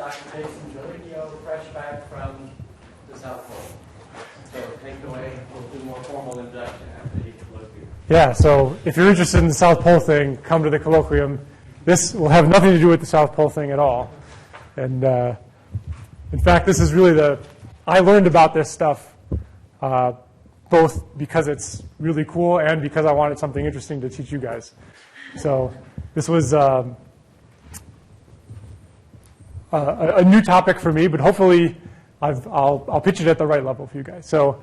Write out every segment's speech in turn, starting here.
Dr. Jason Gallicchio, fresh back from the South Pole. So take it away. We'll do more formal introduction after the colloquium. Yeah, so if you're interested in the South Pole thing, come to the colloquium. This will have nothing to do with the South Pole thing at all. And in fact, this is really I learned about this stuff both because it's really cool and because I wanted something interesting to teach you guys. So this was a new topic for me, but hopefully I'll pitch it at the right level for you guys. So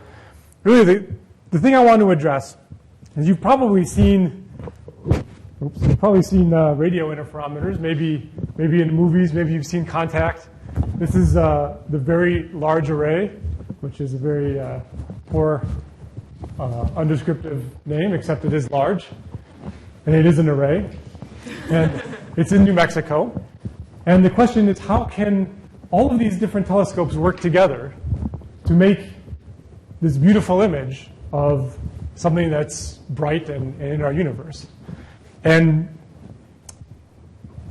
really the thing I want to address is you've probably seen radio interferometers, maybe in movies, maybe you've seen Contact. This is the Very Large Array, which is a very poor undescriptive name, except it is large, and it is an array, and it's in New Mexico. And the question is, how can all of these different telescopes work together to make this beautiful image of something that's bright and in our universe? And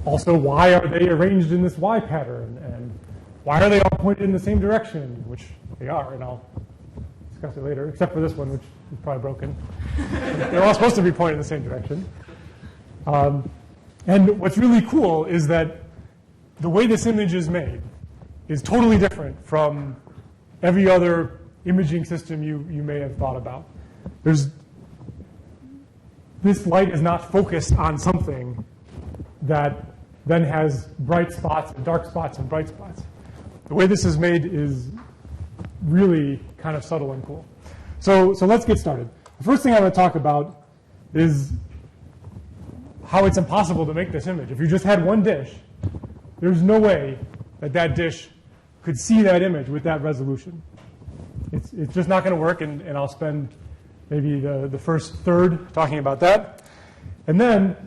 also, why are they arranged in this Y pattern? And why are they all pointed in the same direction? Which they are, and I'll discuss it later, except for this one, which is probably broken. They're all supposed to be pointed in the same direction. And what's really cool is that the way this image is made is totally different from every other imaging system you may have thought about. This light is not focused on something that then has bright spots and dark spots and bright spots. The way this is made is really kind of subtle and cool. So let's get started. The first thing I want to talk about is how it's impossible to make this image. If you just had one dish, there's no way that dish could see that image with that resolution. It's just not going to work, and I'll spend maybe the first third talking about that. And then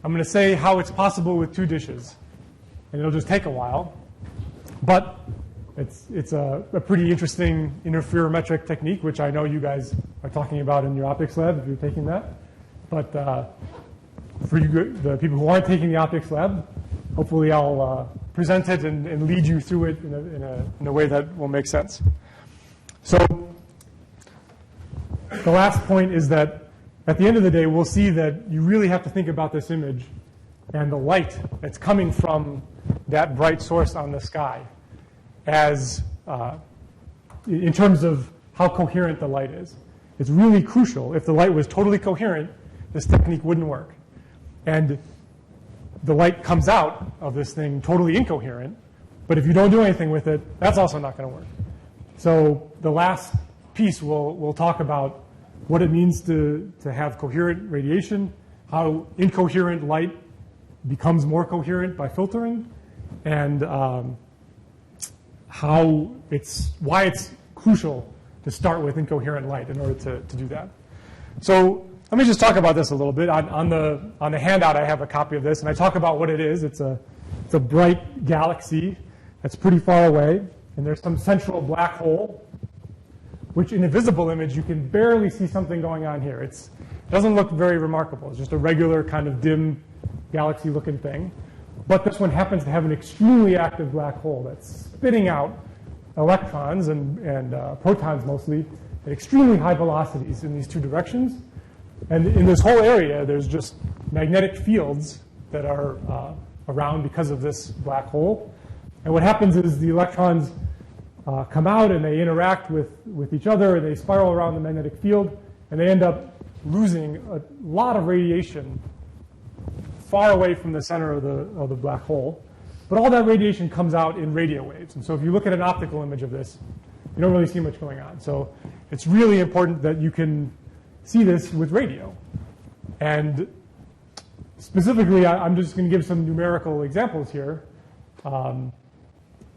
I'm going to say how it's possible with two dishes. And it'll just take a while. But it's a pretty interesting interferometric technique, which I know you guys are talking about in your optics lab if you're taking that. But for the people who aren't taking the optics lab, hopefully I'll present it and lead you through it in a way that will make sense. So the last point is that at the end of the day, we'll see that you really have to think about this image and the light that's coming from that bright source on the sky as in terms of how coherent the light is. It's really crucial. If the light was totally coherent, this technique wouldn't work. And the light comes out of this thing totally incoherent, but if you don't do anything with it, that's also not going to work. So the last piece we'll talk about what it means to have coherent radiation, how incoherent light becomes more coherent by filtering, and why it's crucial to start with incoherent light in order to do that. So let me just talk about this a little bit. On the handout, I have a copy of this, and I talk about what it is. It's a bright galaxy that's pretty far away, and there's some central black hole, which in a visible image, you can barely see something going on here. It doesn't look very remarkable. It's just a regular kind of dim galaxy-looking thing. But this one happens to have an extremely active black hole that's spitting out electrons and protons mostly at extremely high velocities in these two directions. And in this whole area, there's just magnetic fields that are around because of this black hole. And what happens is the electrons come out and they interact with each other, and they spiral around the magnetic field, and they end up losing a lot of radiation far away from the center of the black hole. But all that radiation comes out in radio waves. And so if you look at an optical image of this, you don't really see much going on. So it's really important that you can see this with radio. And specifically, I'm just going to give some numerical examples here.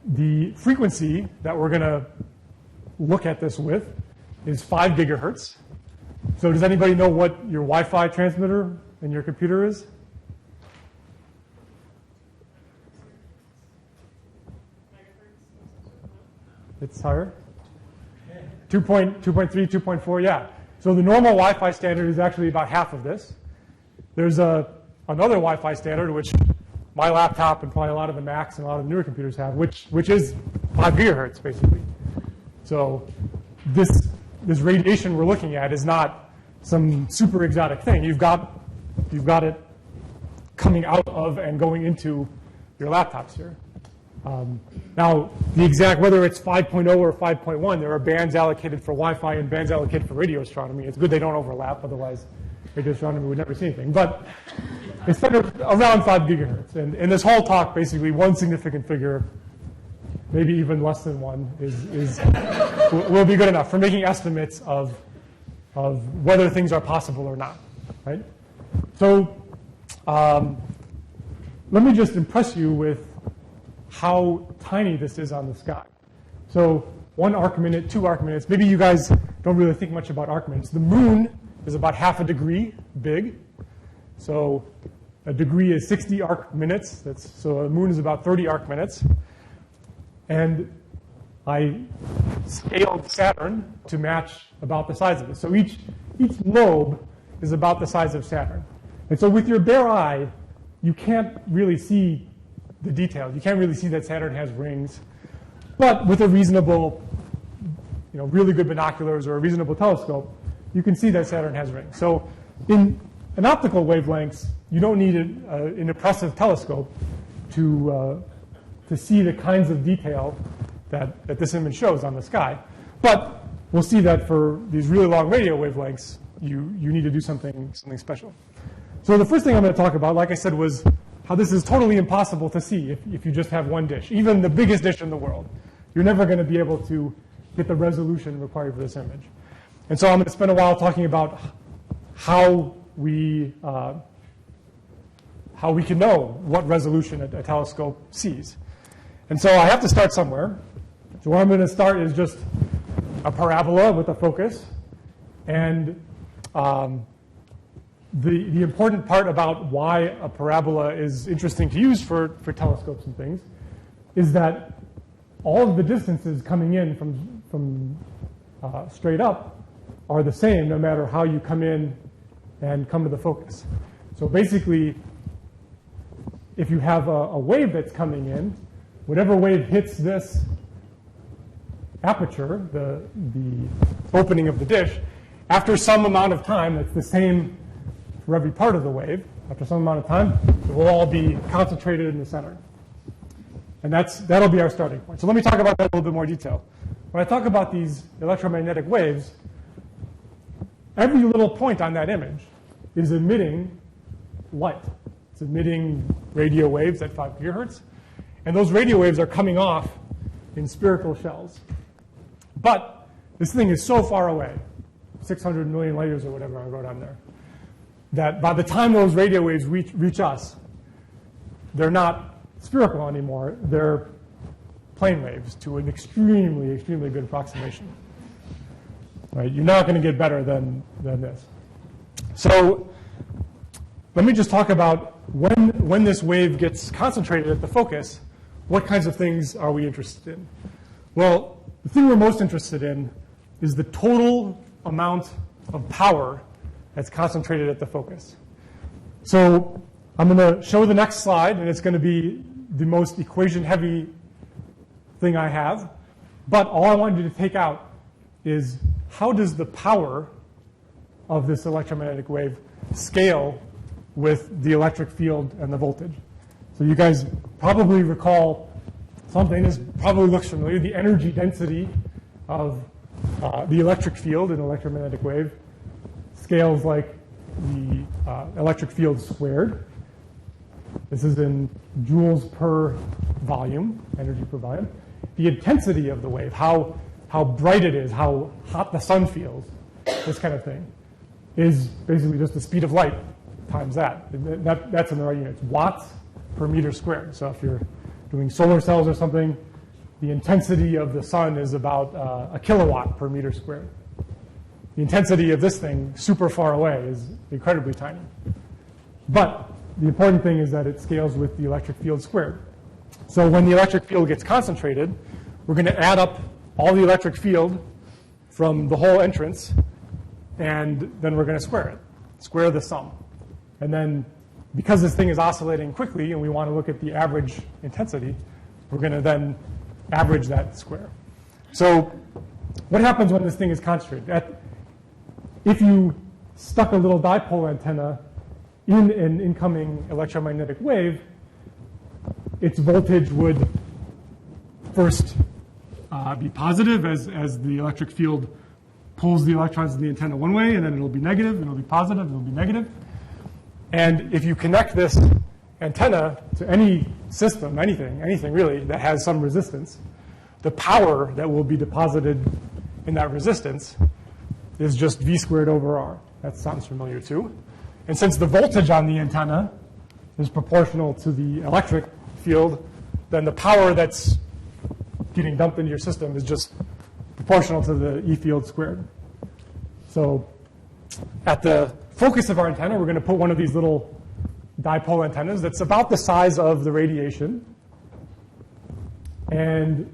The frequency that we're going to look at this with is 5 gigahertz. So does anybody know what your Wi-Fi transmitter in your computer is? It's higher? 2.3, 2.4, yeah. So the normal Wi-Fi standard is actually about half of this. There's another Wi-Fi standard, which my laptop and probably a lot of the Macs and a lot of the newer computers have, which is 5 gigahertz, basically. So this radiation we're looking at is not some super exotic thing. You've got it coming out of and going into your laptops here. Now, the exact, whether it's 5.0 or 5.1, there are bands allocated for Wi-Fi and bands allocated for radio astronomy. It's good they don't overlap, otherwise radio astronomy would never see anything. But it's around 5 gigahertz. And in this whole talk, basically, one significant figure, maybe even less than one, will be good enough for making estimates of whether things are possible or not, right? So let me just impress you with how tiny this is on the sky. So 1 arc minute, 2 arc minutes. Maybe you guys don't really think much about arc minutes. The moon is about half a degree big. So a degree is 60 arc minutes. So a moon is about 30 arc minutes. And I scaled Saturn to match about the size of it. So each lobe is about the size of Saturn. And so with your bare eye, you can't really see the details. You can't really see that Saturn has rings. But with a reasonable, really good binoculars or a reasonable telescope, you can see that Saturn has rings. So in an optical wavelengths, you don't need an impressive telescope to see the kinds of detail that this image shows on the sky. But we'll see that for these really long radio wavelengths, you need to do something special. So the first thing I'm going to talk about, like I said, was how this is totally impossible to see if you just have one dish. Even the biggest dish in the world, you're never going to be able to get the resolution required for this image. And so I'm going to spend a while talking about how we can know what resolution a telescope sees. And so I have to start somewhere. So where I'm going to start is just a parabola with a focus. And the important part about why a parabola is interesting to use for telescopes and things is that all of the distances coming in from straight up are the same no matter how you come in and come to the focus. So basically, if you have a wave that's coming in, whatever wave hits this aperture, the opening of the dish, after some amount of time, that's the same for every part of the wave, after some amount of time, it will all be concentrated in the center. And that'll be our starting point. So let me talk about that in a little bit more detail. When I talk about these electromagnetic waves, every little point on that image is emitting light. It's emitting radio waves at 5 gigahertz. And those radio waves are coming off in spherical shells. But this thing is so far away, 600 million light years or whatever I wrote on there, that by the time those radio waves reach us, they're not spherical anymore. They're plane waves to an extremely, extremely good approximation. Right? You're not going to get better than this. So let me just talk about when this wave gets concentrated at the focus, what kinds of things are we interested in? Well, the thing we're most interested in is the total amount of power that's concentrated at the focus. So I'm going to show the next slide, and it's going to be the most equation-heavy thing I have. But all I want you to take out is how does the power of this electromagnetic wave scale with the electric field and the voltage? So you guys probably recall something. This probably looks familiar. The energy density of the electric field in an electromagnetic wave scales like the electric field squared. This is in joules per volume, energy per volume. The intensity of the wave, how bright it is, how hot the sun feels, this kind of thing, is basically just the speed of light times that. That's in the right units, watts per meter squared. So if you're doing solar cells or something, the intensity of the sun is about a kilowatt per meter squared. The intensity of this thing, super far away, is incredibly tiny. But the important thing is that it scales with the electric field squared. So when the electric field gets concentrated, we're going to add up all the electric field from the whole entrance, and then we're going to square it, square the sum. And then because this thing is oscillating quickly and we want to look at the average intensity, we're going to then average that square. So what happens when this thing is concentrated? If you stuck a little dipole antenna in an incoming electromagnetic wave, its voltage would first be positive as the electric field pulls the electrons in the antenna one way, and then it'll be negative, and it'll be positive, and it'll be negative. And if you connect this antenna to any system, anything really, that has some resistance, the power that will be deposited in that resistance is just V squared over R. That sounds familiar too. And since the voltage on the antenna is proportional to the electric field, then the power that's getting dumped into your system is just proportional to the E field squared. So at the focus of our antenna, we're going to put one of these little dipole antennas that's about the size of the radiation. And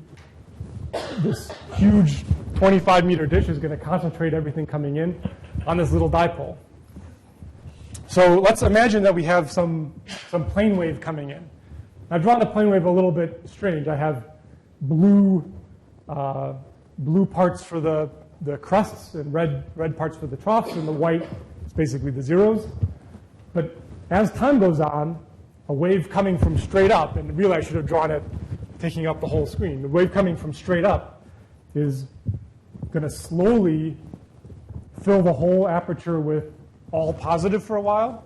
this huge 25-meter dish is going to concentrate everything coming in on this little dipole. So let's imagine that we have some plane wave coming in. I've drawn the plane wave a little bit strange. I have blue parts for the crusts and red parts for the troughs, and the white is basically the zeros. But as time goes on, a wave coming from straight up, and really I should have drawn it taking up the whole screen. The wave coming from straight up is going to slowly fill the whole aperture with all positive for a while,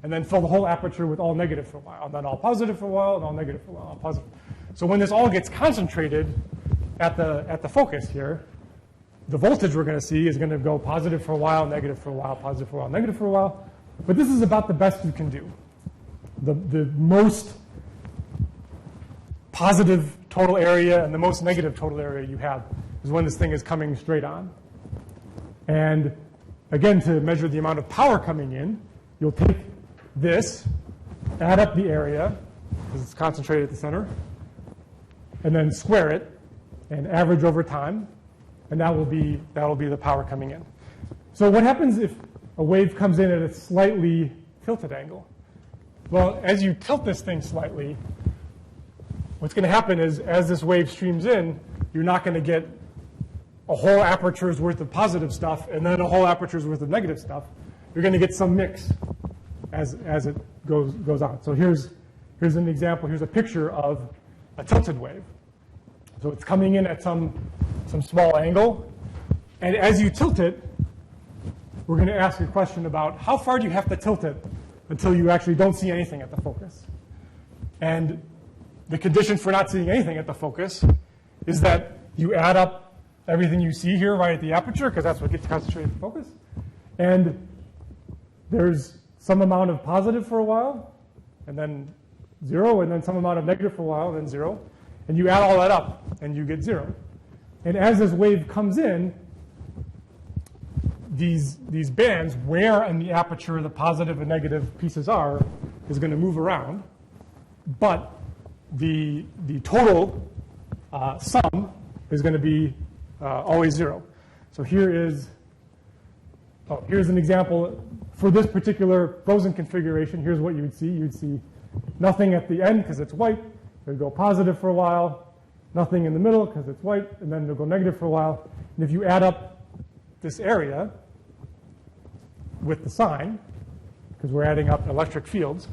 and then fill the whole aperture with all negative for a while, and then all positive for a while, and all negative for a while, all positive. So when this all gets concentrated at the focus here, the voltage we're going to see is going to go positive for a while, negative for a while, positive for a while, negative for a while. But this is about the best you can do. The most positive total area and the most negative total area you have is when this thing is coming straight on. And again, to measure the amount of power coming in, you'll take this, add up the area, because it's concentrated at the center, and then square it and average over time, and that'll be the power coming in. So what happens if a wave comes in at a slightly tilted angle? Well, as you tilt this thing slightly, what's going to happen is as this wave streams in, you're not going to get a whole aperture's worth of positive stuff and then a whole aperture's worth of negative stuff. You're going to get some mix as it goes on. So here's an example. Here's a picture of a tilted wave. So it's coming in at some small angle. And as you tilt it, we're going to ask a question about how far do you have to tilt it until you actually don't see anything at the focus. And the condition for not seeing anything at the focus is that you add up everything you see here right at the aperture, because that's what gets concentrated at the focus. And there's some amount of positive for a while, and then 0, and then some amount of negative for a while, and then 0. And you add all that up, and you get 0. And as this wave comes in, these bands, where in the aperture the positive and negative pieces are, is going to move around. But the total sum is going to be always 0. So here's an example. For this particular frozen configuration, here's what you would see. You'd see nothing at the end because it's white. It would go positive for a while, nothing in the middle because it's white, and then it'll go negative for a while. And if you add up this area with the sign, because we're adding up electric fields,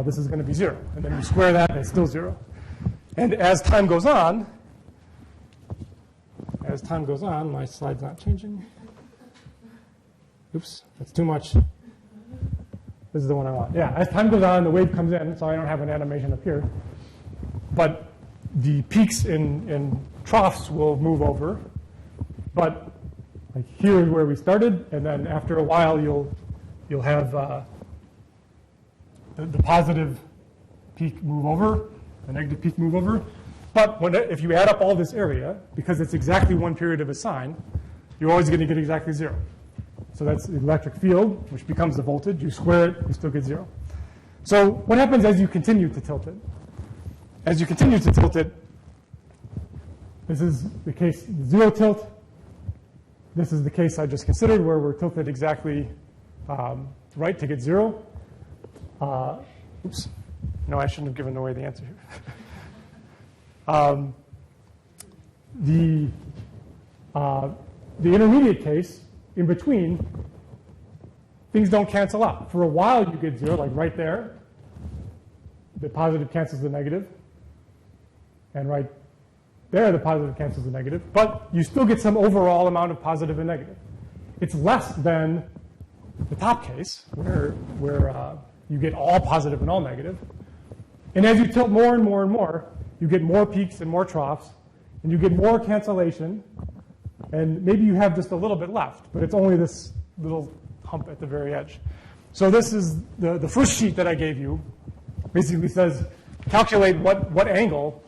this is going to be 0. And then you square that, and it's still 0. And as time goes on, my slide's not changing. Oops, that's too much. This is the one I want. Yeah, as time goes on, the wave comes in, so I don't have an animation up here. But the peaks in troughs will move over. But like here is where we started, and then after a while, you'll have the positive peak move over, the negative peak move over. But if you add up all this area, because it's exactly one period of a sine, you're always going to get exactly 0. So that's the electric field, which becomes the voltage. You square it, you still get 0. So what happens as you continue to tilt it? As you continue to tilt it, this is the case 0 tilt. This is the case I just considered where we're tilted exactly right to get 0. oops, no, I shouldn't have given away the answer here. The intermediate case, in between, things don't cancel out. For a while you get 0, like right there. The positive cancels the negative. And right there, the positive cancels the negative. But you still get some overall amount of positive and negative. It's less than the top case, where you get all positive and all negative. And as you tilt more and more and more, you get more peaks and more troughs, and you get more cancellation, and maybe you have just a little bit left, but it's only this little hump at the very edge. So this is the first sheet that I gave you. Basically says, calculate what angle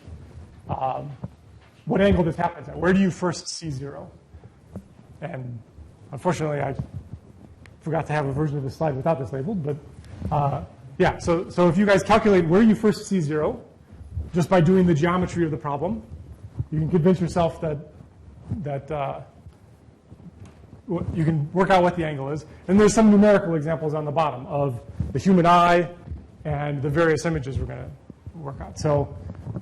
this happens at. Where do you first see 0? And unfortunately, I forgot to have a version of this slide without this labeled, but yeah, so if you guys calculate where you first see 0, just by doing the geometry of the problem, you can convince yourself that you can work out what the angle is. And there's some numerical examples on the bottom of the human eye and the various images we're going to work on. So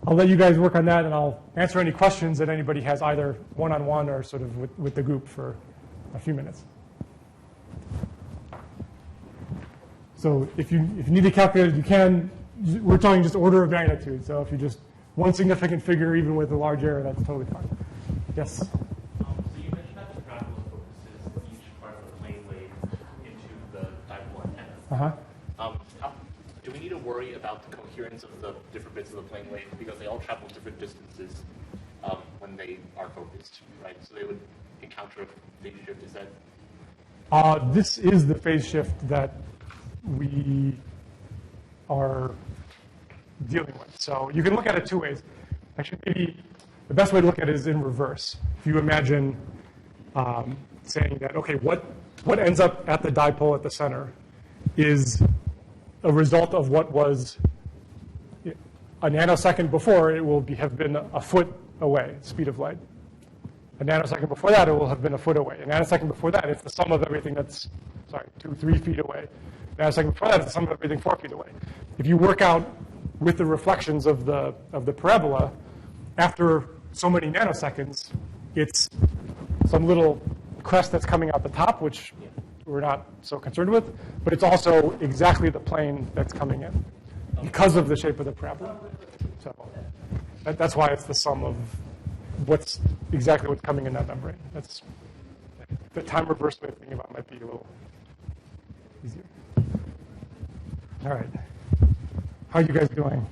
I'll let you guys work on that, and I'll answer any questions that anybody has, either one-on-one or sort of with the group for a few minutes. So if you need to calculate it, you can. We're talking just order of magnitude. So if you just one significant figure, even with a large error, that's totally fine. Yes? So you mentioned that the parabola focuses each part of the plane wave into the dipole antenna. Do we need to worry about the coherence of the different bits of the plane wave, because they all travel different distances when they are focused, right? So they would encounter a phase shift. Is that? This is the phase shift that we are dealing with. So you can look at it two ways. Actually, maybe the best way to look at it is in reverse. If you imagine saying that, okay, what ends up at the dipole at the center is a result of what was a nanosecond before, it will have been a foot away, speed of light. A nanosecond before that, it will have been a foot away. A nanosecond before that, it's the sum of everything that's, 2-3 feet away. A nanosecond before that, it's the sum of everything 4 feet away. If you work out with the reflections of the parabola, after so many nanoseconds, it's some little crest that's coming out the top, which we're not so concerned with, but it's also exactly the plane that's coming in because of the shape of the parabola. So that's why it's the sum of what's coming in that membrane. That's the time reverse way of thinking about it might be a little easier. All right. How are you guys doing?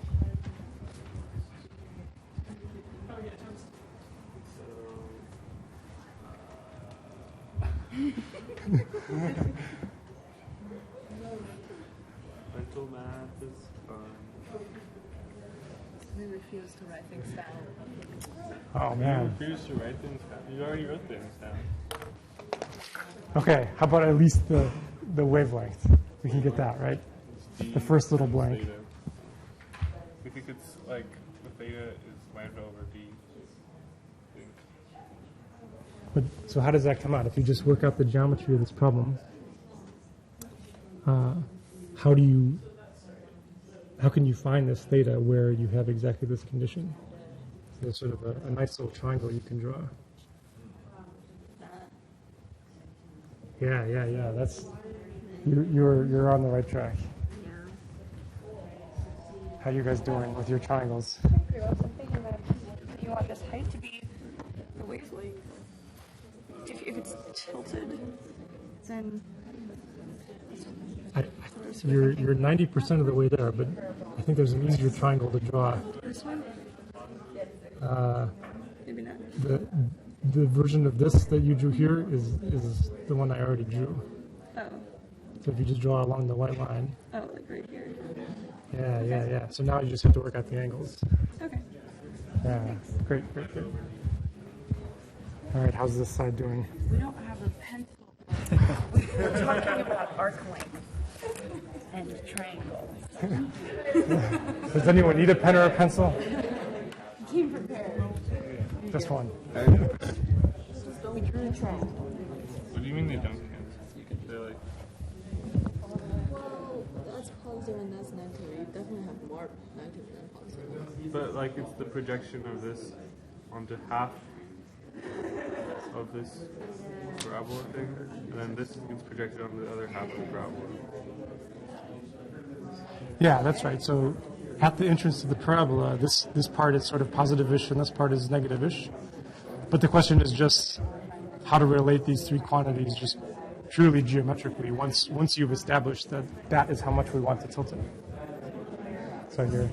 Mental math is fun. We refuse to write things down. Oh, man. You refuse to write things down. You already wrote things down. Okay, how about at least the wavelength? We can get that, right? The first little blank. Theta. We think it's like the theta is lambda over d. But, so how does that come out? If you just work out the geometry of this problem, how can you find this theta where you have exactly this condition? So there's sort of a nice little triangle you can draw. Yeah. That's you're on the right track. How you guys doing with your triangles? Pretty well. So I'm thinking that you want this height to be the wavelength. If it's tilted, then you're 90% of the way there, but I think there's an easier triangle to draw. this one? Maybe not. The version of this that you drew here is the one I already drew. Oh. So if you just draw along the white line. Oh, like right here. Yeah. So now you just have to work out the angles. Okay. Yeah, great. All right, how's this side doing? We don't have a pencil. We're talking about arc length and triangles. Does anyone need a pen or a pencil? Came prepared. Just one. We drew a triangle. What do you mean they don't cancel? They're like has positive and that's negative, you definitely have more negative than positive. But like it's the projection of this onto half of this parabola thing, and then this gets projected onto the other half of the parabola. Yeah, that's right. So at the entrance to the parabola, this part is sort of positive-ish and this part is negative-ish. But the question is just how to relate these three quantities just purely geometrically once you've established that that is how much we want to tilt it. So here.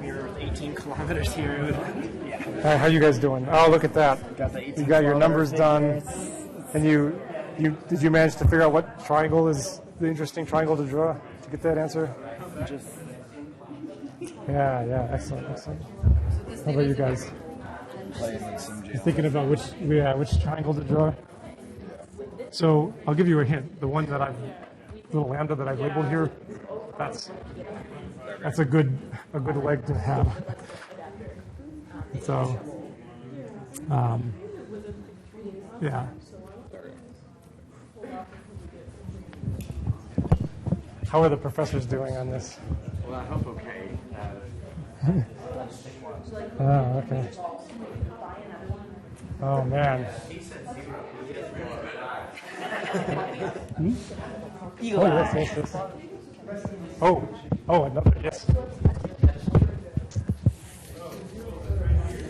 We're 18 kilometers here. Yeah. All right, how you guys doing? Oh, look at that. You got your numbers done. And did you manage to figure out what triangle is the interesting triangle to draw to get that answer? Just Yeah, excellent. How about you guys? You're thinking about which triangle to draw? So I'll give you a hint. The one that little lambda that I've labeled here, that's a good leg to have. So, yeah. How are the professors doing on this? Well, I hope okay. Oh, okay. Oh, man. Oh, yes. Oh, another, yes.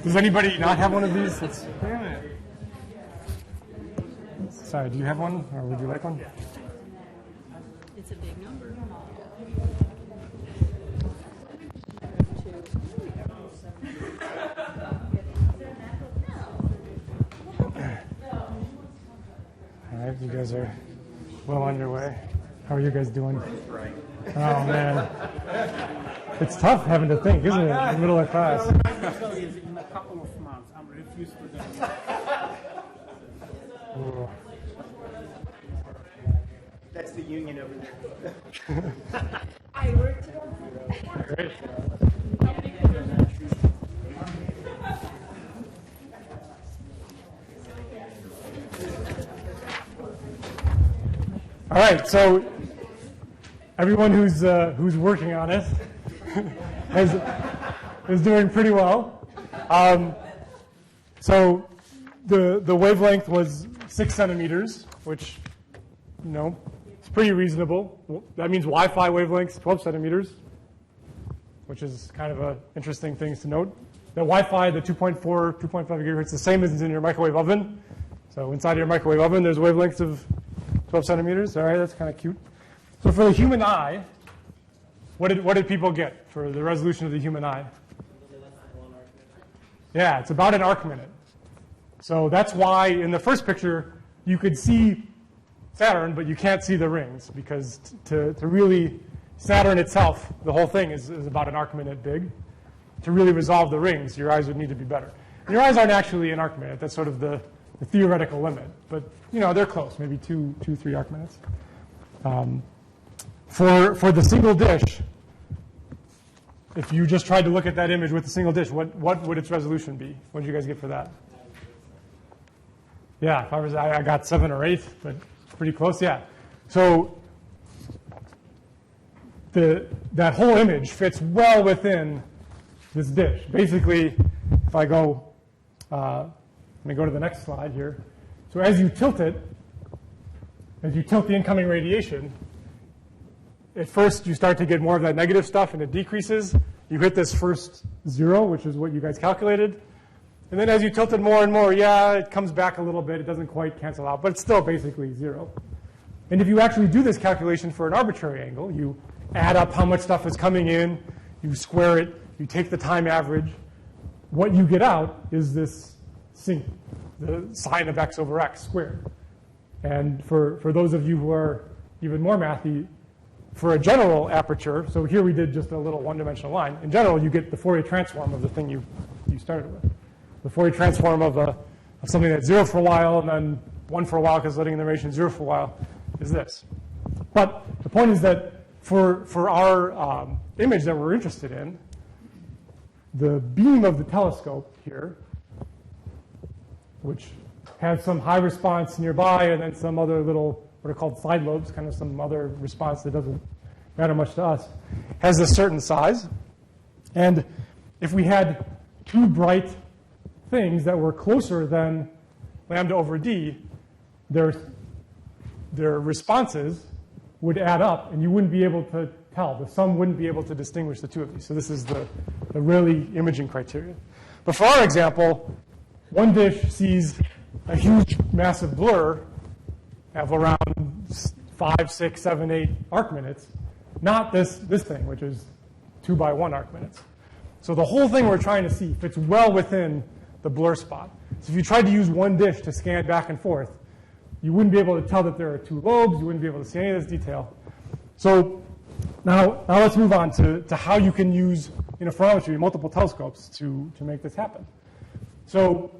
Does anybody not have one of these? Sorry, do you have one, or would you like one? It's a big number. All right, you guys are well underway. How are you guys doing? Oh, man. It's tough having to think, isn't it, in the middle of class? in a couple of months, I'm refused to them. Ooh. That's the union over there. I worked it on. Great. All right, so everyone who's working on it is doing pretty well. So the wavelength was 6 centimeters, which it's pretty reasonable. That means Wi-Fi wavelengths 12 centimeters, which is kind of an interesting thing to note. The Wi-Fi, the 2.4, 2.5 gigahertz, the same as in your microwave oven. So inside your microwave oven, there's wavelengths of 12 centimeters. All right, that's kind of cute. So for the human eye, what did people get for the resolution of the human eye? Yeah, it's about an arc minute. So that's why in the first picture you could see Saturn, but you can't see the rings, because to really Saturn itself, the whole thing is about an arc minute big. To really resolve the rings, your eyes would need to be better. And your eyes aren't actually an arc minute. That's sort of the theoretical limit, but they're close, maybe 2-3 arc minutes. For the single dish, if you just tried to look at that image with a single dish, what would its resolution be? What did you guys get for that? Yeah, I got 7 or 8, but pretty close. Yeah. So that whole image fits well within this dish. Basically, if I go. Let me go to the next slide here. So as you tilt the incoming radiation, at first you start to get more of that negative stuff and it decreases. You hit this first 0, which is what you guys calculated. And then as you tilt it more and more, it comes back a little bit. It doesn't quite cancel out, but it's still basically 0. And if you actually do this calculation for an arbitrary angle, you add up how much stuff is coming in, you square it, you take the time average, what you get out is this sinc, the sine of x over x squared. And for those of you who are even more mathy, for a general aperture, so here we did just a little one-dimensional line. In general, you get the Fourier transform of the thing you started with. The Fourier transform of something that's 0 for a while and then 1 for a while because letting the radiation 0 for a while is this. But the point is that for our image that we're interested in, the beam of the telescope here, which has some high response nearby and then some other little what are called side lobes, kind of some other response that doesn't matter much to us, has a certain size. And if we had two bright things that were closer than lambda over d, their responses would add up, and you wouldn't be able to tell. The sum wouldn't be able to distinguish the two of these. So this is the Rayleigh imaging criteria. But for our example, one dish sees a huge, massive blur of around 5, 6, 7, 8 arc minutes, not this thing, which is 2 by 1 arc minutes. So the whole thing we're trying to see fits well within the blur spot. So if you tried to use one dish to scan back and forth, you wouldn't be able to tell that there are two lobes. You wouldn't be able to see any of this detail. So now let's move on to how you can use interferometry, multiple telescopes, to make this happen. So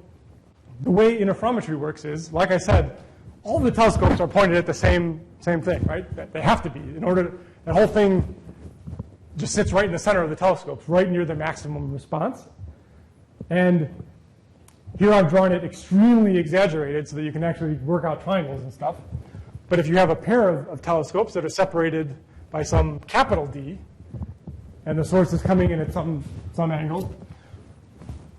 the way interferometry works is, like I said, all the telescopes are pointed at the same thing, right? They have to be. In order, the whole thing just sits right in the center of the telescopes, right near the maximum response. And here I've drawn it extremely exaggerated so that you can actually work out triangles and stuff. But if you have a pair of telescopes that are separated by some capital D, and the source is coming in at some angle,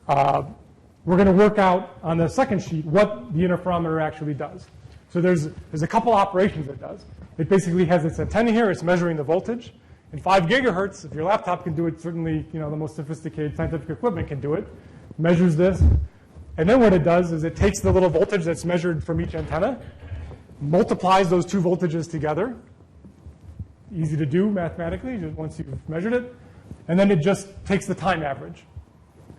we're going to work out on the second sheet what the interferometer actually does. So there's a couple operations it does. It basically has its antenna here. It's measuring the voltage. And 5 gigahertz, if your laptop can do it, certainly the most sophisticated scientific equipment can do it, measures this. And then what it does is it takes the little voltage that's measured from each antenna, multiplies those two voltages together. Easy to do mathematically, just once you've measured it. And then it just takes the time average.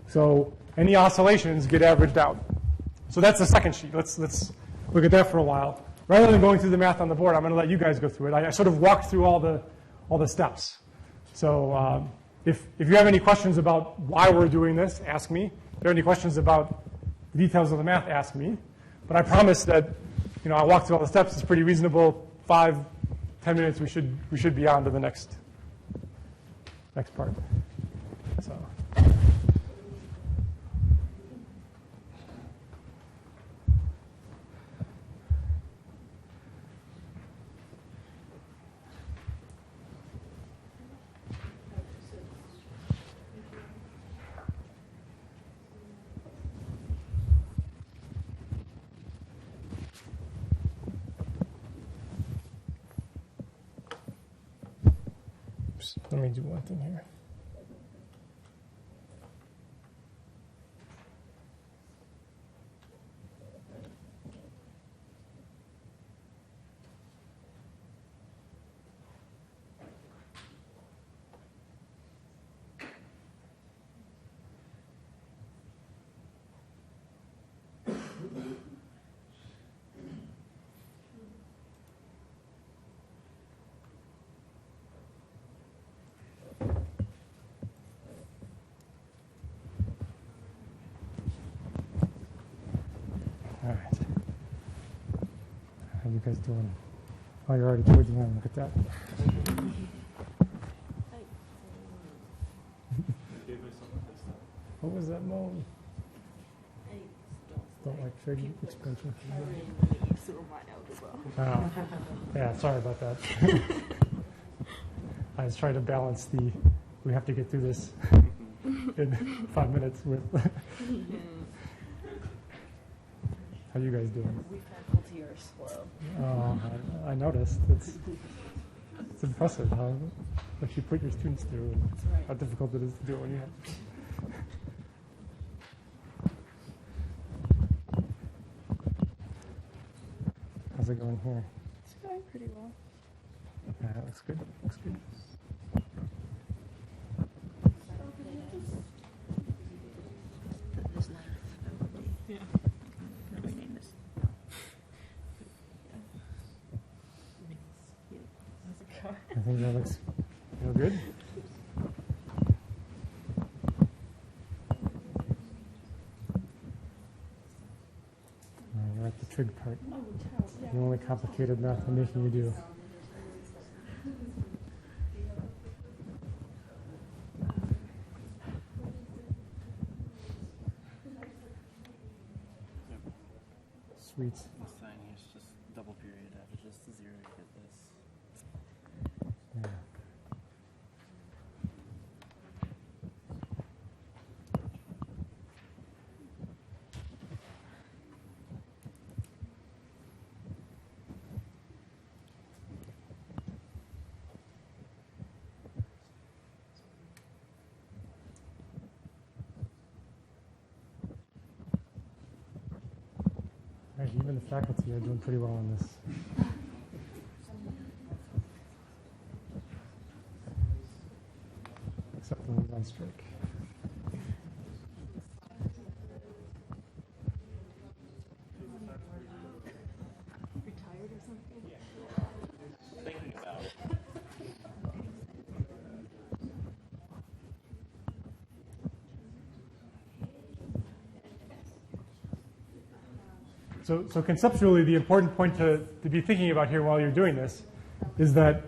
So any oscillations get averaged out. So that's the second sheet. Let's look at that for a while. Rather than going through the math on the board, I'm going to let you guys go through it. I sort of walked through all the steps. So if you have any questions about why we're doing this, ask me. If there are any questions about the details of the math, ask me. But I promise that I walked through all the steps. It's pretty reasonable. 5, 10 minutes, we should be on to the next part. So. Let me do one thing here. All right. How you guys doing? Oh, you're already towards the end. Look at that. What was that moan? Don't like trig expansion. Oh, yeah, sorry about that. I was trying to balance we have to get through this in 5 minutes with. How you guys doing? We faculty are slow. Oh, I noticed. It's impressive what you put your students through and how difficult it is to do it when you have. How's it going here? It's going pretty well. Yeah, that looks good. Looks good. Yeah. Rename this. I think that looks real good. We're at the trig part. The only complicated math I'm making you do. Sweet. This thing is just double period averages. just the zero to get this. Yeah. Right, even the faculty are doing pretty well on this. Except the ones on strike. Retired or something? Thinking about it. So conceptually, the important point to be thinking about here while you're doing this is that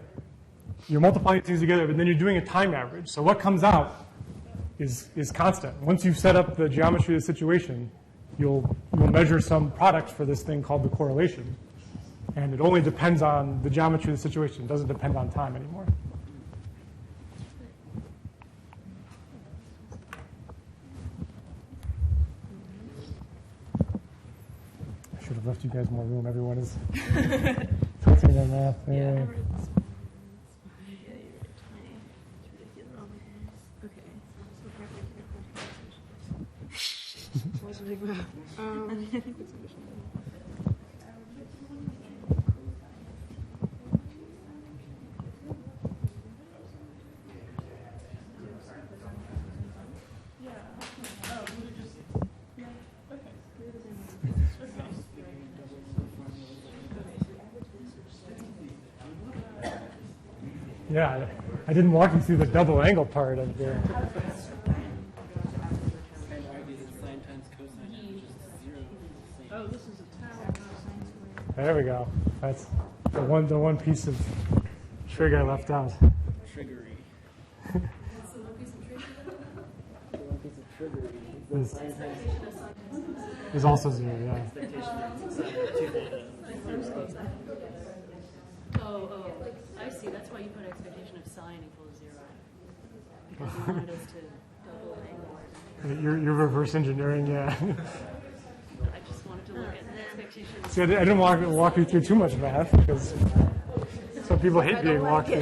you're multiplying things together, but then you're doing a time average. So what comes out is constant. Once you've set up the geometry of the situation, you'll measure some product for this thing called the correlation. And it only depends on the geometry of the situation. It doesn't depend on time anymore. I should have left you guys more room. Everyone is tilting their math. Yeah, Yeah. everything's fine. Yeah, you're tiny. It's ridiculous. Okay. So what's the big map? Yeah, I didn't walk you through the double angle part of the. And argue that sine times cosine is just zero. Oh, this is a tower. There we go. That's the one piece of trig I left out. Triggery. The one piece of triggery. Is, Sine times is also zero, yeah. expectation of sine 2 theta times cosine. Oh, I see. That's why you put expectation of sine equals 0. Because you wanted us to double angle. You're reverse engineering, yeah. I just wanted to look at the expectations. See, I didn't walk you through too much math because some people hate being walked through.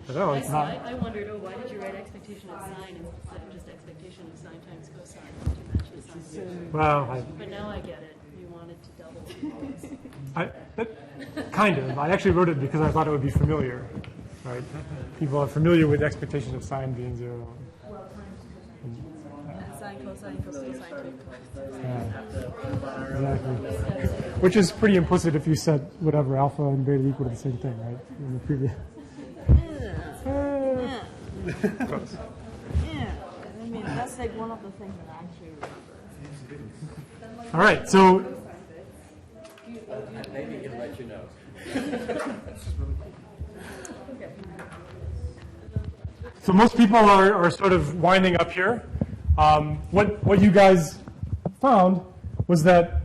But no, it's not. I wondered, why did you write expectation of sine instead of just expectation of sine times cosine to match the sine? Well, But now I get it. You wanted to double. kind of. I actually wrote it because I thought it would be familiar, right? People are familiar with expectation of sine being 0. And sine cosine equals cosine cosine. Yeah, exactly. Which is pretty implicit if you set whatever alpha and beta equal to the same thing, right? In the previous. Close. Yeah, I mean, that's like one of the things that I actually remember. All right, so Maybe he'll let you know. so most people are sort of winding up here. What you guys found was that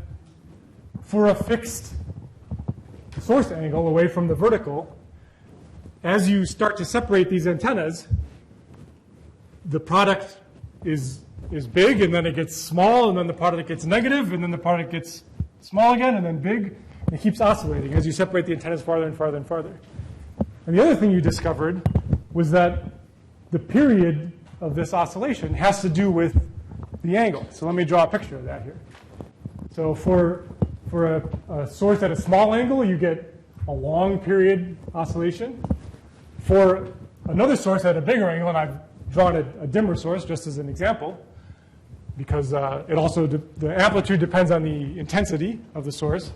for a fixed source angle away from the vertical, as you start to separate these antennas, the product is big, and then it gets small, and then the product gets negative, and then the product gets small again, and then big. It keeps oscillating as you separate the antennas farther and farther and farther. And the other thing you discovered was that the period of this oscillation has to do with the angle. So let me draw a picture of that here. So for a source at a small angle, you get a long period oscillation. For another source at a bigger angle, and I've drawn a dimmer source just as an example, because it also the amplitude depends on the intensity of the source.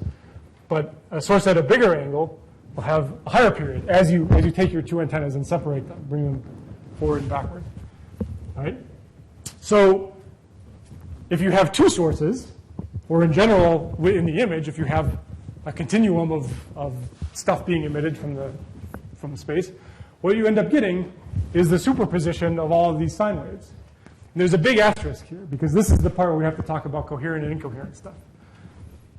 But a source at a bigger angle will have a higher period as you take your two antennas and separate them, bring them forward and backward. All right? So if you have two sources, or in general in the image, if you have a continuum of stuff being emitted from space, what you end up getting is the superposition of all of these sine waves. And there's a big asterisk here, because this is the part where we have to talk about coherent and incoherent stuff.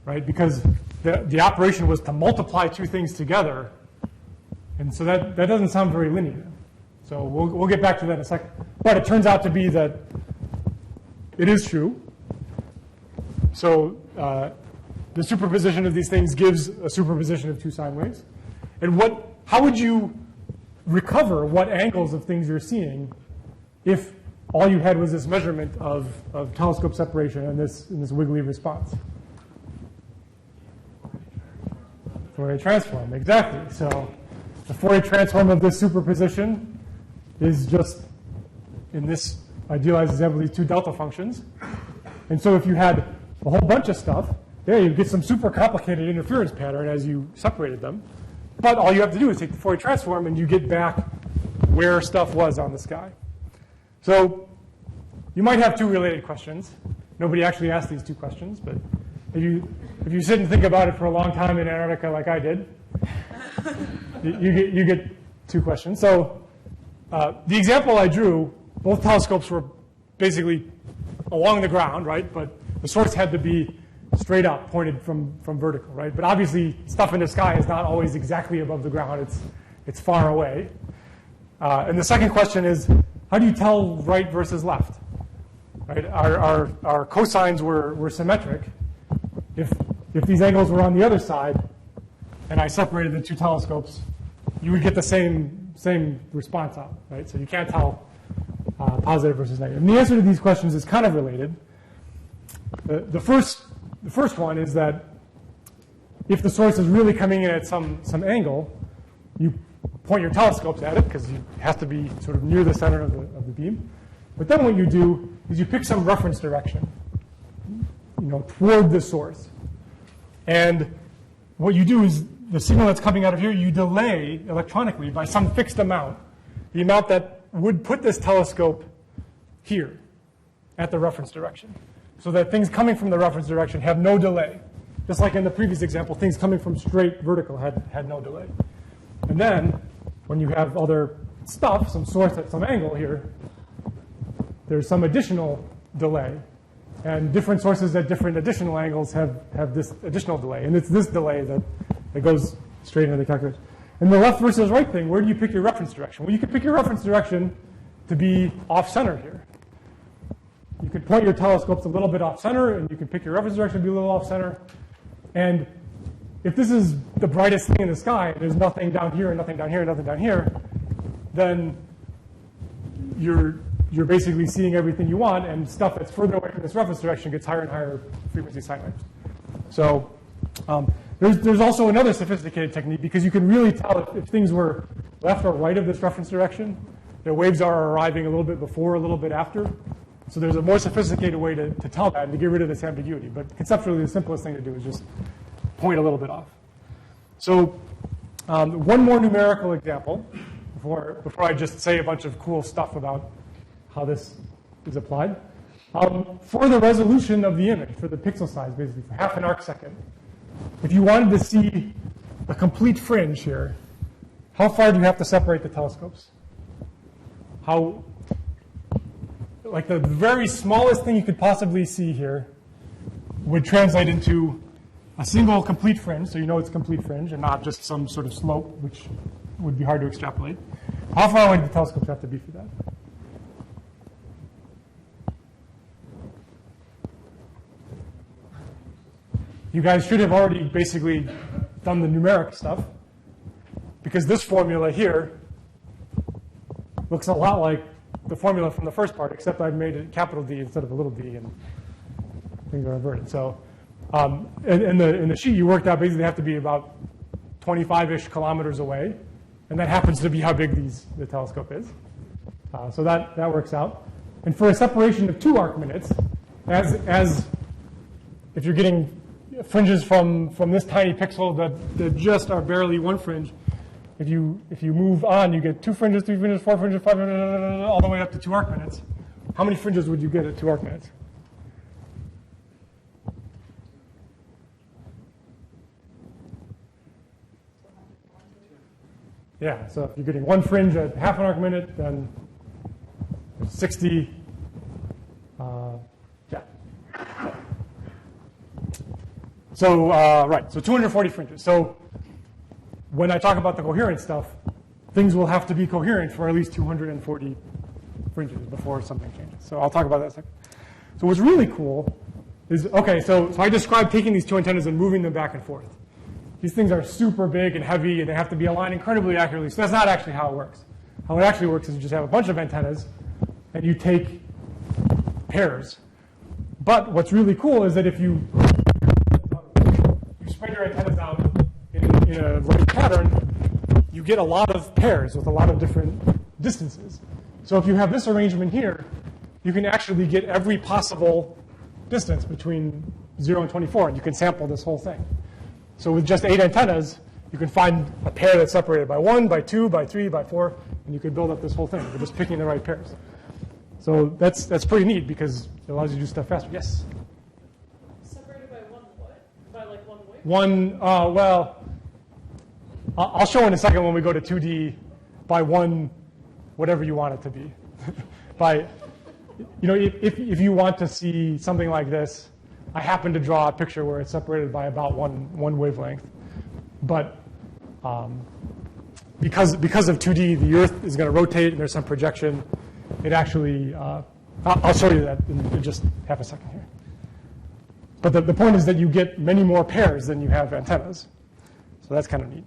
right? Because the operation was to multiply two things together. And so that doesn't sound very linear. So we'll get back to that in a second. But it turns out to be that it is true. So the superposition of these things gives a superposition of two sine waves. And how would you recover what angles of things you're seeing if all you had was this measurement of telescope separation and this wiggly response? Fourier transform, exactly. So the Fourier transform of this superposition is just, in this idealized example, these two delta functions. And so if you had a whole bunch of stuff, there you get some super complicated interference pattern as you separated them. But all you have to do is take the Fourier transform and you get back where stuff was on the sky. So you might have two related questions. Nobody actually asked these two questions, but if you sit and think about it for a long time in Antarctica like I did, you get two questions. So the example I drew, both telescopes were basically along the ground, right? But the source had to be straight up, pointed from vertical, right? But obviously, stuff in the sky is not always exactly above the ground. It's far away. And the second question is, how do you tell right versus left? Right? Our cosines were symmetric. If these angles were on the other side, and I separated the two telescopes, you would get the same response out, right? So you can't tell positive versus negative. And the answer to these questions is kind of related. The first one is that if the source is really coming in at some angle, you point your telescopes at it because it has to be sort of near the center of the beam. But then what you do is you pick some reference direction, toward the source. And what you do is the signal that's coming out of here, you delay electronically by some fixed amount, the amount that would put this telescope here at the reference direction, so that things coming from the reference direction have no delay. Just like in the previous example, things coming from straight vertical had no delay. And then when you have other stuff, some source at some angle here, there's some additional delay. And different sources at different additional angles have this additional delay. And it's this delay that goes straight into the calculation. And the left versus right thing, where do you pick your reference direction? Well, you can pick your reference direction to be off-center here. You could point your telescopes a little bit off-center, and you can pick your reference direction to be a little off-center. And if this is the brightest thing in the sky, and there's nothing down here, and nothing down here, and nothing down here, then you're basically seeing everything you want, and stuff that's further away from this reference direction gets higher and higher frequency sine waves. So there's also another sophisticated technique, because you can really tell if things were left or right of this reference direction. The waves are arriving a little bit before, a little bit after. So there's a more sophisticated way to tell that and to get rid of this ambiguity. But conceptually, the simplest thing to do is just point a little bit off. So one more numerical example before I just say a bunch of cool stuff about how this is applied. For the resolution of the image, for the pixel size, basically, for half an arc second, if you wanted to see a complete fringe here, how far do you have to separate the telescopes? Like the very smallest thing you could possibly see here would translate into a single complete fringe, so you know it's a complete fringe and not just some sort of slope, which would be hard to extrapolate. How far away do the telescopes have to be for that? You guys should have already basically done the numeric stuff, because this formula here looks a lot like the formula from the first part, except I've made it capital D instead of a little d, and things are inverted. So in the sheet, you worked out basically they have to be about 25-ish kilometers away, and that happens to be how big the telescope is. So that works out. And for a separation of 2 arc minutes, as if you're getting fringes from this tiny pixel that just are barely one fringe, if you move on, you get 2 fringes, 3 fringes, 4 fringes, 5 fringes, all the way up to 2 arc minutes. How many fringes would you get at 2 arc minutes? Yeah, so if you're getting 1 fringe at half an arc minute, then 60. Yeah. So, right, so 240 fringes. So when I talk about the coherent stuff, things will have to be coherent for at least 240 fringes before something changes. So I'll talk about that in a second. So what's really cool is, okay, so I described taking these two antennas and moving them back and forth. These things are super big and heavy, and they have to be aligned incredibly accurately. So that's not actually how it works. How it actually works is you just have a bunch of antennas, and you take pairs. But what's really cool is that if you spread your antennas out in a right pattern, you get a lot of pairs with a lot of different distances. So if you have this arrangement here, you can actually get every possible distance between 0 and 24, and you can sample this whole thing. So with just 8 antennas, you can find a pair that's separated by 1, by 2, by 3, by 4, and you can build up this whole thing. You're just picking the right pairs. So that's pretty neat because it allows you to do stuff faster. Yes? Separated by one what? By like one wave? One, well, I'll show in a second when we go to 2D by one, whatever you want it to be. By, you know, if you want to see something like this, I happen to draw a picture where it's separated by about one wavelength. But because of 2D, the Earth is going to rotate and there's some projection. It actually, I'll show you that in just half a second here. But the point is that you get many more pairs than you have antennas. So that's kind of neat.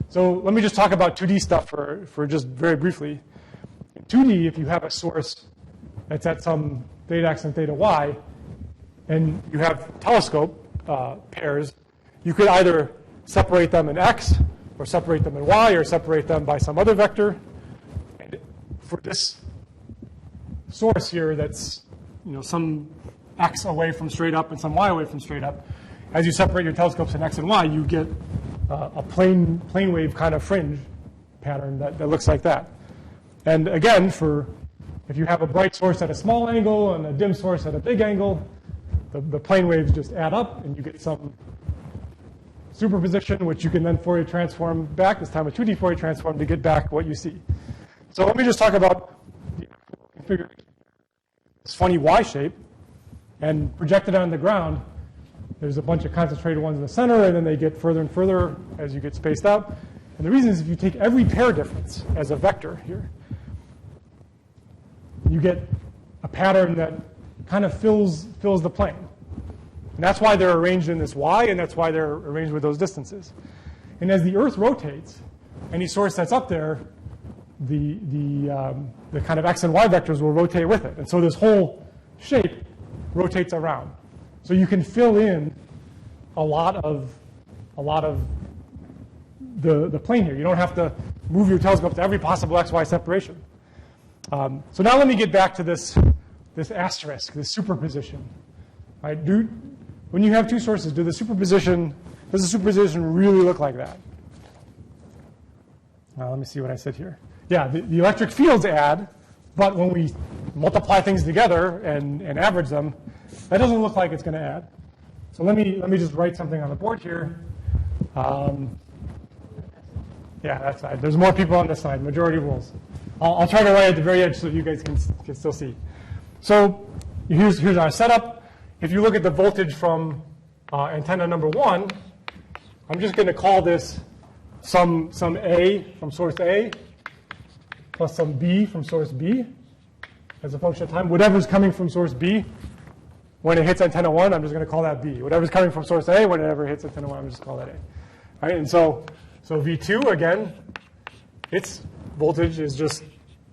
So let me just talk about 2D stuff for just very briefly. In 2D, if you have a source that's at some theta x and theta y, and you have telescope pairs, you could either separate them in x, or separate them in y, or separate them by some other vector. And for this source here that's, you know, some x away from straight up and some y away from straight up, as you separate your telescopes in x and y, you get a plane wave kind of fringe pattern that looks like that. And again, if you have a bright source at a small angle and a dim source at a big angle, the plane waves just add up and you get some superposition, which you can then Fourier transform back, this time a 2D Fourier transform, to get back what you see. So let me just talk about configure this funny Y shape and project it on the ground. There's a bunch of concentrated ones in the center, and then they get further and further as you get spaced out. And the reason is if you take every pair difference as a vector here, you get a pattern that kind of fills the plane. And that's why they're arranged in this Y, and that's why they're arranged with those distances. And as the Earth rotates, any source that's up there, the kind of X and Y vectors will rotate with it. And so this whole shape rotates around. So you can fill in a lot of the plane here. You don't have to move your telescope to every possible XY separation. So now let me get back to this asterisk, this superposition. Right? When you have two sources, does the superposition really look like that? Let me see what I said here. Yeah, the electric fields add, but when we multiply things together and average them, that doesn't look like it's going to add. So let me just write something on the board here. Yeah, that side. There's more people on this side, majority rules. I'll try to write at the very edge so you guys can still see. So here's our setup. If you look at the voltage from antenna number 1, I'm just going to call this some A from source A plus some B from source B as a function of time. Whatever's coming from source B, when it hits antenna 1, I'm just going to call that B. Whatever's coming from source A, whenever it hits antenna 1, I'm just going to call that A. All right, and so V2, again, its voltage is just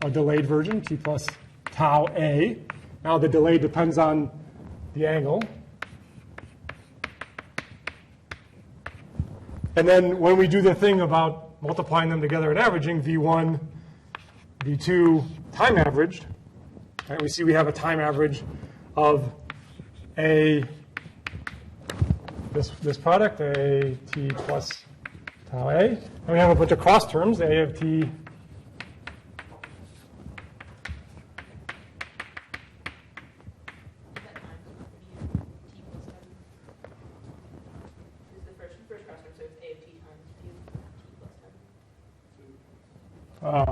a delayed version, T plus tau A. Now the delay depends on the angle. And then when we do the thing about multiplying them together and averaging, V1, V2 time averaged, right, we see we have a time average of A, this product, A T plus tau A. And we have a bunch of cross terms, A of T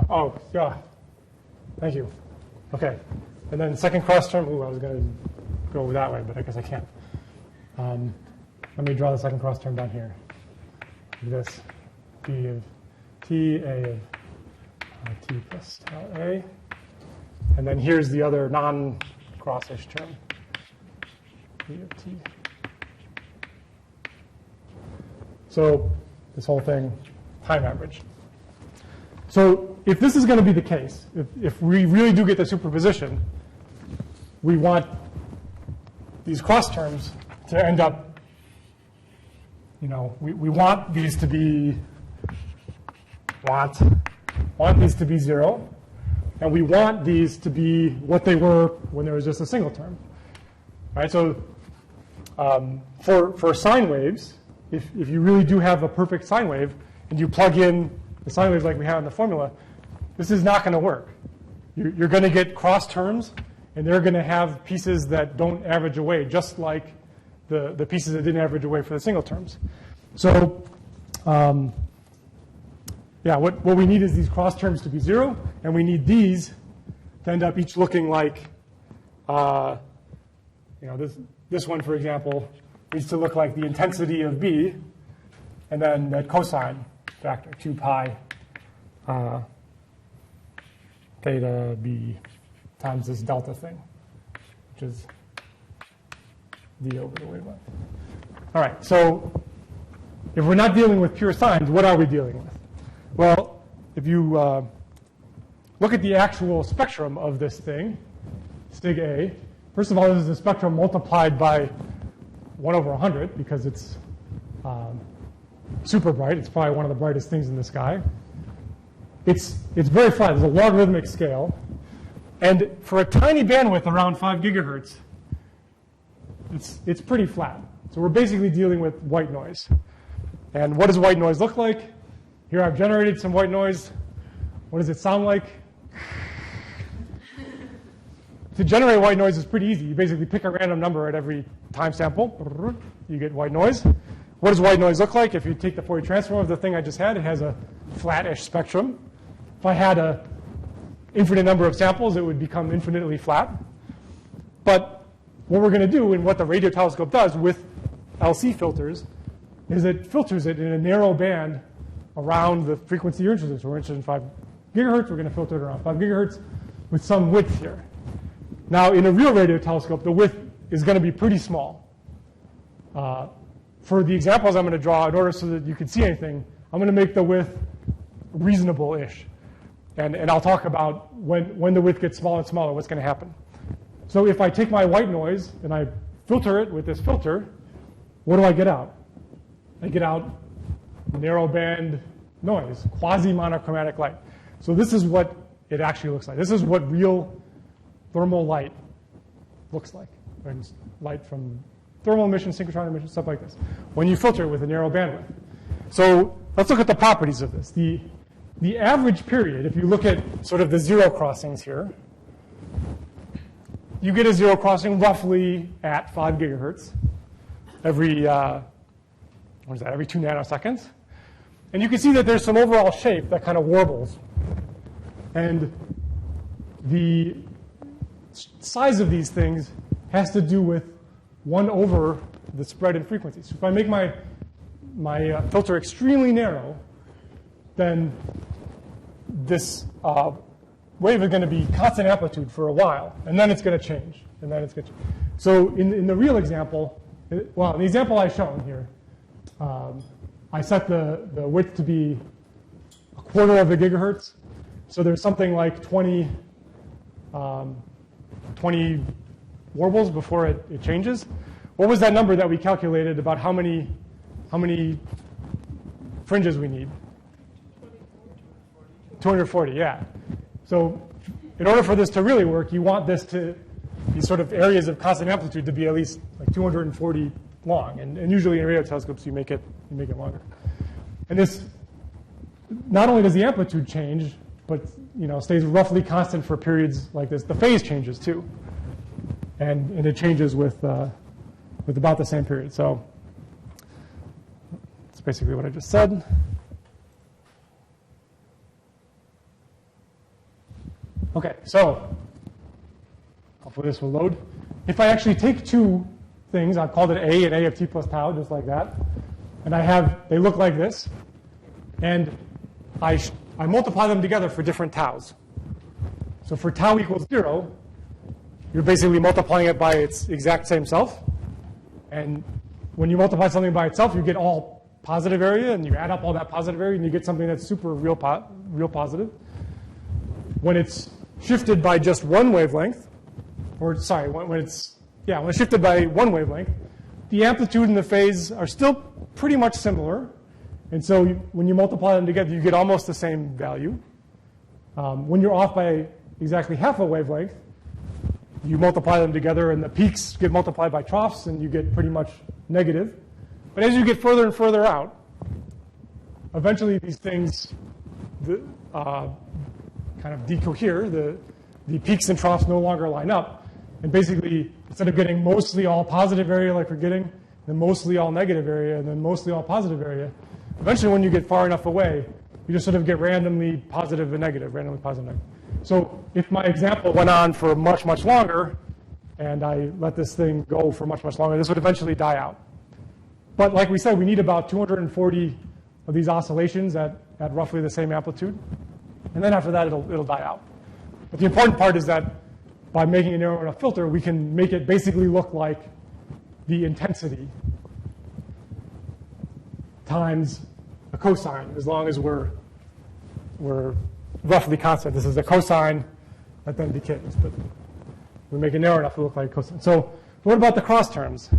oh, yeah. Thank you. Okay. And then second cross term, I was going to go that way, but I guess I can't. Let let me draw the second cross term down here. This b of t, a of t plus tau a. And then here's the other non-crossish term, b of t. So this whole thing, time average. So if this is going to be the case, if we really do get the superposition, we want these cross terms to end up, we want these to be, want these to be 0, and we want these to be what they were when there was just a single term. All right, so for sine waves, if you really do have a perfect sine wave, and you plug in the sine waves like we have in the formula, this is not going to work. You're going to get cross terms, and they're going to have pieces that don't average away, just like the pieces that didn't average away for the single terms. So yeah, what we need is these cross terms to be 0, and we need these to end up each looking like, this one, for example, needs to look like the intensity of B, and then that cosine factor, 2 pi theta B times this delta thing, which is d over the wavelength. All right, so if we're not dealing with pure sines, what are we dealing with? Well, if you look at the actual spectrum of this thing, sig A, first of all, this is a spectrum multiplied by 1 over 100 because it's super bright. It's probably one of the brightest things in the sky. It's very flat. There's a logarithmic scale. And for a tiny bandwidth around 5 gigahertz, it's pretty flat. So we're basically dealing with white noise. And what does white noise look like? Here I've generated some white noise. What does it sound like? To generate white noise is pretty easy. You basically pick a random number at every time sample. You get white noise. What does white noise look like? If you take the Fourier transform of the thing I just had, it has a flattish spectrum. If I had an infinite number of samples, it would become infinitely flat. But what we're going to do, and what the radio telescope does with LC filters, is it filters it in a narrow band around the frequency you're interested in. So we're interested in 5 gigahertz. We're going to filter it around 5 gigahertz with some width here. Now, in a real radio telescope, the width is going to be pretty small. For the examples I'm going to draw, in order so that you can see anything, I'm going to make the width reasonable-ish. And I'll talk about when the width gets smaller and smaller, what's going to happen. So if I take my white noise and I filter it with this filter, what do I get out? I get out narrowband noise, quasi-monochromatic light. So this is what it actually looks like. This is what real thermal light looks like. There's light from thermal emission, synchrotron emission, stuff like this, when you filter it with a narrow bandwidth. So let's look at the properties of this. The average period, if you look at sort of the zero crossings here, you get a zero crossing roughly at 5 gigahertz every, every 2 nanoseconds. And you can see that there's some overall shape that kind of warbles. And the size of these things has to do with 1 over the spread in frequency. So if I make my filter extremely narrow, then this wave is going to be constant amplitude for a while, and then it's going to change, and then it's going to change. So in the real example, well, in the example I've shown here, I set the width to be 1/4 of a gigahertz. So there's something like 20 warbles before it changes. What was that number that we calculated about how many fringes we need? 240, yeah. So in order for this to really work, you want this to be sort of areas of constant amplitude to be at least like 240 long. And usually in radio telescopes, you make it longer. And this, not only does the amplitude change, but stays roughly constant for periods like this. The phase changes too. And it changes with about the same period. So that's basically what I just said. Okay, so hopefully this will load. If I actually take 2 things. I've called it A and A of t plus tau, just like that. And they look like this. And I multiply them together for different taus. So for tau equals 0, you're basically multiplying it by its exact same self. And when you multiply something by itself, you get all positive area, and you add up all that positive area, and you get something that's super real positive. When it's shifted by just one wavelength, or sorry, when it's shifted by one wavelength, the amplitude and the phase are still pretty much similar. And so when you multiply them together, you get almost the same value. When you're off by exactly half a wavelength, you multiply them together, and the peaks get multiplied by troughs, and you get pretty much negative. But as you get further and further out, eventually these things kind of decohere. The peaks and troughs no longer line up. And basically, instead of getting mostly all positive area like we're getting, then mostly all negative area, and then mostly all positive area, eventually when you get far enough away, you just sort of get randomly positive and negative, randomly positive and negative. So if my example went on for much, much longer, and I let this thing go for much, much longer, this would eventually die out. But like we said, we need about 240 of these oscillations at roughly the same amplitude. And then after that, it'll die out. But the important part is that by making a narrow enough filter, we can make it basically look like the intensity times a cosine, as long as we're roughly constant. This is a cosine that then decays. But we make it narrow enough to look like a cosine. So what about the cross terms?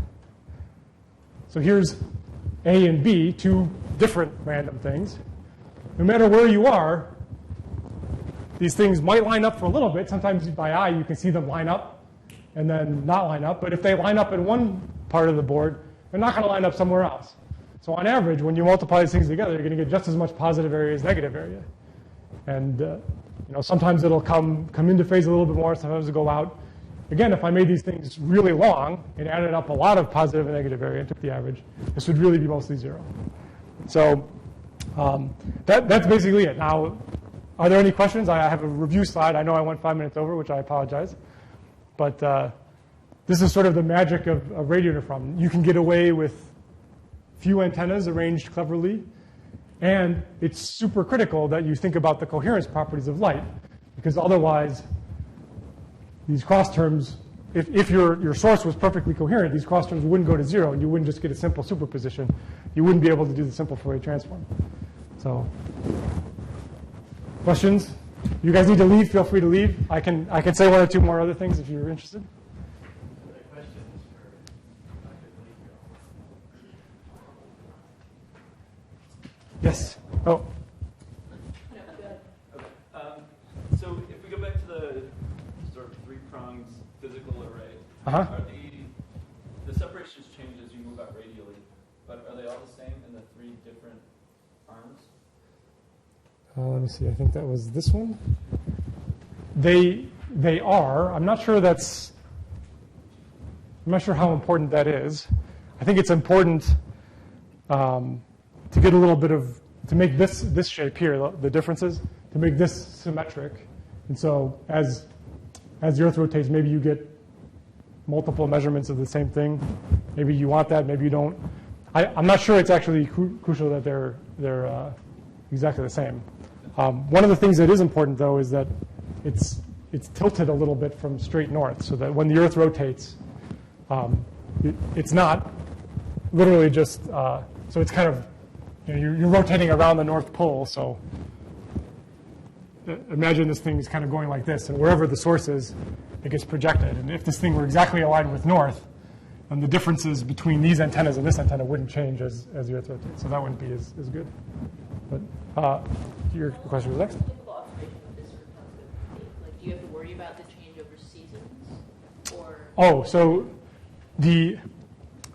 So here's A and B, two different random things. No matter where you are, these things might line up for a little bit. Sometimes by eye, you can see them line up and then not line up. But if they line up in one part of the board, they're not going to line up somewhere else. So on average, when you multiply these things together, you're going to get just as much positive area as negative area. And sometimes it'll come into phase a little bit more. Sometimes it'll go out. Again, if I made these things really long and added up a lot of positive and negative area and took the average, this would really be mostly 0. So that's basically it. Now, are there any questions? I have a review slide. I know I went 5 minutes over, which I apologize. But this is sort of the magic of radio interferometry. You can get away with few antennas arranged cleverly. And it's super critical that you think about the coherence properties of light, because otherwise, these cross terms, if your source was perfectly coherent, these cross terms wouldn't go to 0, and you wouldn't just get a simple superposition. You wouldn't be able to do the simple Fourier transform. So, questions? You guys need to leave. Feel free to leave. I can say one or two more other things if you're interested. Yes. Oh. So if we go back to the sort of three-pronged physical array, Uh-huh. are the separations change as you move out radially, but are they all the same in the three different arms? Let me see. I think that was this one. They are. I'm not sure how important that is. I think it's important to get a little bit to make this shape here, the differences, to make this symmetric. And so as the Earth rotates, maybe you get multiple measurements of the same thing. Maybe you want that, maybe you don't. I'm not sure it's actually crucial that they're exactly the same. One of the things that is important, though, is that it's tilted a little bit from straight north, so that when the Earth rotates, it's not literally just, so it's kind of, you're rotating around the North Pole, so imagine this thing is kind of going like this, and wherever the source is, it gets projected. And if this thing were exactly aligned with north, then the differences between these antennas and this antenna wouldn't change as the Earth rotates, so that wouldn't be as good. But your question was next? Do you have to worry about the change over seasons? Or Oh, so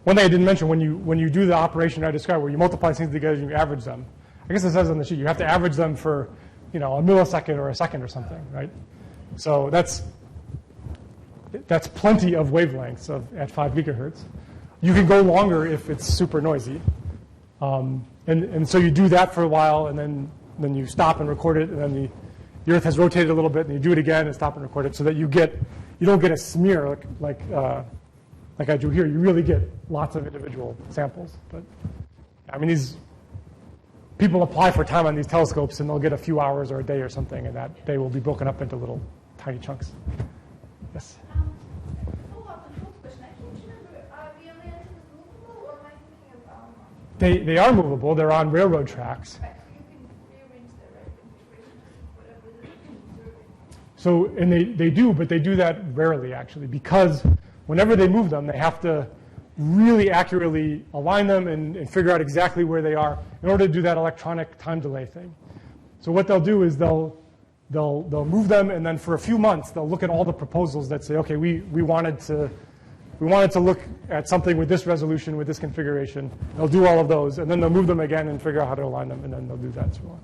one thing I didn't mention, when you do the operation I described, where you multiply things together and you average them, I guess it says on the sheet, you have to average them for a millisecond or a second or something, right? So that's plenty of wavelengths at 5 gigahertz. You can go longer if it's super noisy. And so you do that for a while, and then you stop and record it, and then the Earth has rotated a little bit, and you do it again and stop and record it, so that you don't get a smear like like I do here, you really get lots of individual samples. But I mean, these people apply for time on these telescopes, and they'll get a few hours or a day or something, and that day will be broken up into little tiny chunks. Yes? They are movable. They're on railroad tracks. So, and they do, but they do that rarely, actually, because whenever they move them, they have to really accurately align them and figure out exactly where they are in order to do that electronic time delay thing. So what they'll do is they'll move them, and then for a few months, they'll look at all the proposals that say, okay, we wanted to look at something with this resolution, with this configuration. They'll do all of those, and then they'll move them again and figure out how to align them, and then they'll do that as well.